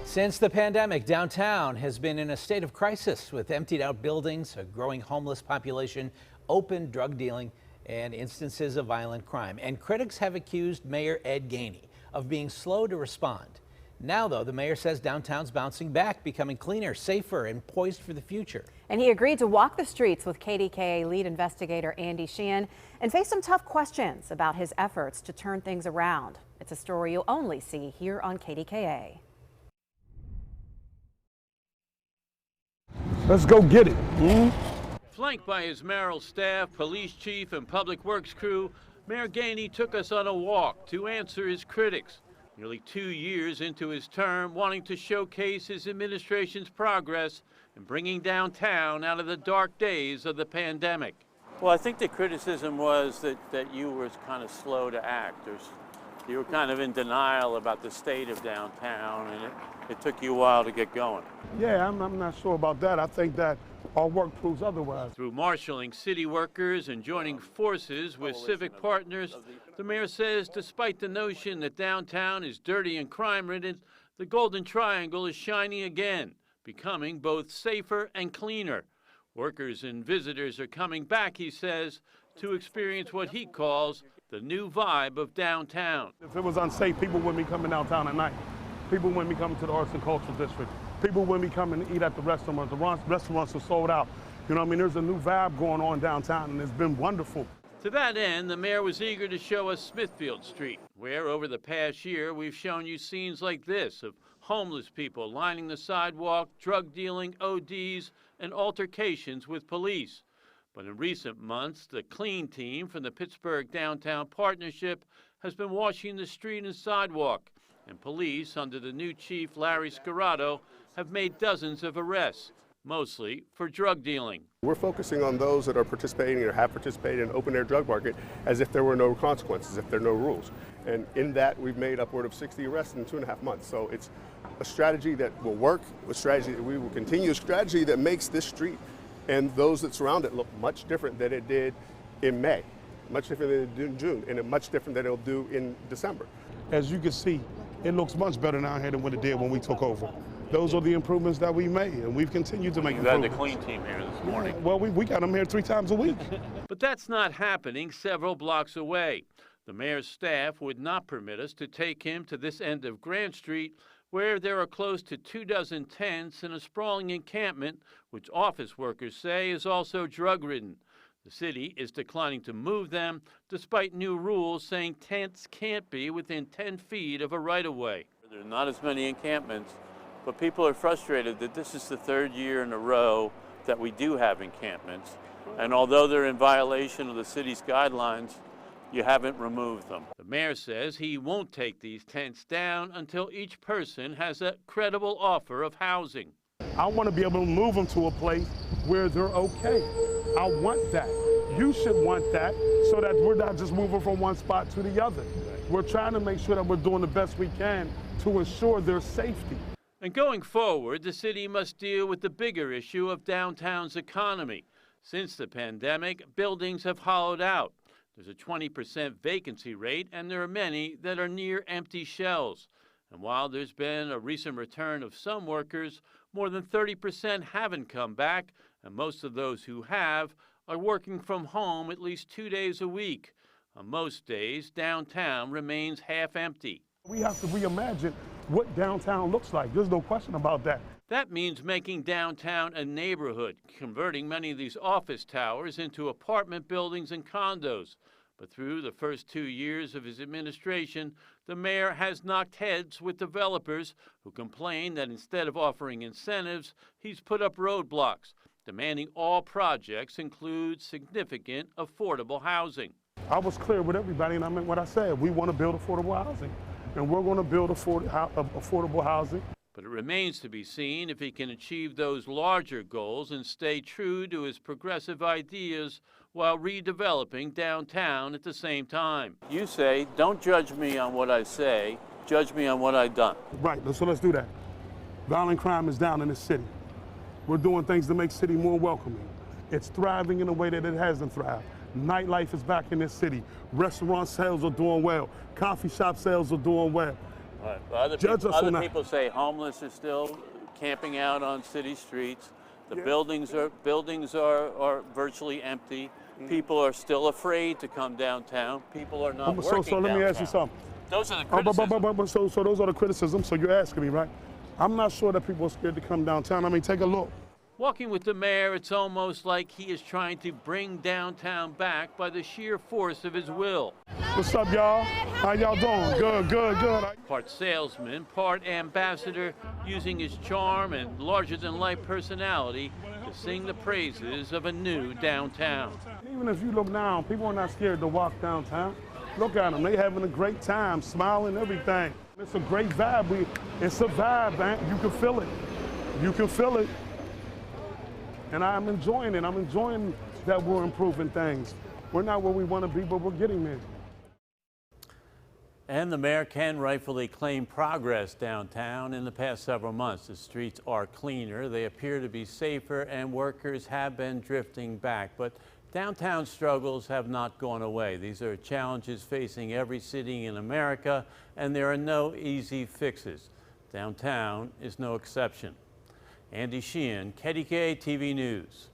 Since the pandemic, downtown has been in a state of crisis with emptied out buildings, a growing homeless population, open drug dealing, and instances of violent crime. And critics have accused Mayor Ed Gainey of being slow to respond. Now, though, the mayor says downtown's bouncing back, becoming cleaner, safer, and poised for the future. And he agreed to walk the streets with KDKA lead investigator Andy Sheehan and face some tough questions about his efforts to turn things around. It's a story you'll only see here on KDKA. Let's go get it. Flanked by his mayoral staff, police chief, and public works crew, Mayor Gainey took us on a walk to answer his critics. Nearly 2 years into his term, wanting to showcase his administration's progress in bringing downtown out of the dark days of the pandemic. Well, I think the criticism was that you were kind of slow to act. You were kind of in denial about the state of downtown, and it took you a while to get going. Yeah, I'm not sure about that. I think that our work proves otherwise. Through marshaling city workers and joining forces with civic partners, the mayor says despite the notion that downtown is dirty and crime-ridden, the Golden Triangle is shining again, becoming both safer and cleaner. Workers and visitors are coming back, he says, to experience what he calls the new vibe of downtown. If it was unsafe, people wouldn't be coming downtown at night. People wouldn't be coming to the Arts and Cultural District. People wouldn't be coming to eat at the restaurants. The restaurants are sold out. You know what I mean? There's a new vibe going on downtown, and it's been wonderful. To that end, the mayor was eager to show us Smithfield Street, where over the past year we've shown you scenes like this of homeless people lining the sidewalk, drug dealing, ODs, and altercations with police. But in recent months, the clean team from the Pittsburgh Downtown Partnership has been washing the street and sidewalk, and police, under the new chief, Larry Scarato, have made dozens of arrests, mostly for drug dealing. We're focusing on those that are participating or have participated in open-air drug market as if there were no consequences, if there are no rules. And in that, we've made upward of 60 arrests in 2.5 months. So it's a strategy that will work, a strategy that we will continue, a strategy that makes this street and those that surround it look much different than it did in May, much different than it did in June, and much different than it'll do in December. As you can see, it looks much better down here than what it did when we took over. Those are the improvements that we made, and we've continued to make improvements. You had the clean team here this morning. Yeah, well, we got them here 3 times a week. But that's not happening several blocks away. The mayor's staff would not permit us to take him to this end of Grant Street, where there are close to 24 tents and a sprawling encampment, which office workers say is also drug-ridden. The city is declining to move them, despite new rules saying tents can't be within 10 feet of a right-of-way. There are not as many encampments, but people are frustrated that this is the 3rd year in a row that we do have encampments. And although they're in violation of the city's guidelines, you haven't removed them. The mayor says he won't take these tents down until each person has a credible offer of housing. I want to be able to move them to a place where they're okay. I want that. You should want that so that we're not just moving from one spot to the other. We're trying to make sure that we're doing the best we can to ensure their safety. And going forward, the city must deal with the bigger issue of downtown's economy. Since the pandemic, buildings have hollowed out. There's a 20% vacancy rate, and there are many that are near empty shells. And while there's been a recent return of some workers, more than 30% haven't come back, and most of those who have are working from home at least 2 days a week. On most days, downtown remains half empty. We have to reimagine what downtown looks like. There's no question about that. That means making downtown a neighborhood, converting many of these office towers into apartment buildings and condos. But through the first 2 years of his administration, the mayor has knocked heads with developers who complain that instead of offering incentives, he's put up roadblocks, demanding all projects include significant affordable housing. I was clear with everybody, and I meant what I said. We want to build affordable housing, and we're going to build affordable housing. But it remains to be seen if he can achieve those larger goals and stay true to his progressive ideas while redeveloping downtown at the same time. You say, don't judge me on what I say, judge me on what I've done. Right, so let's do that. Violent crime is down in the city. We're doing things to make the city more welcoming. It's thriving in a way that it hasn't thrived. Nightlife is back in this city. Restaurant sales are doing well. Coffee shop sales are doing well. Right. Well, Judge us on other that. people say homeless are still camping out on city streets. The buildings are virtually empty. People are still afraid to come downtown. People are not working So let me ask you downtown. something. Those are the criticisms. So those are the criticisms. So you're asking me, right? I'm not sure that people are scared to come downtown. I mean, take a look. Walking with the mayor, it's almost like he is trying to bring downtown back by the sheer force of his will. What's up, y'all? How y'all doing? Good. Part salesman, part ambassador, using his charm and larger-than-life personality to sing the praises of a new downtown. Even if you look now, people are not scared to walk downtown. Look at them. They having a great time, smiling, everything. It's a great vibe. It's a vibe, man. You can feel it. You can feel it. And I'm enjoying it. I'm enjoying that we're improving things. We're not where we want to be, but we're getting there. And the mayor can rightfully claim progress downtown. In the past several months, the streets are cleaner, they appear to be safer, and workers have been drifting back. But downtown struggles have not gone away. These are challenges facing every city in America, and there are no easy fixes. Downtown is no exception. Andy Sheehan, KDKA-TV News.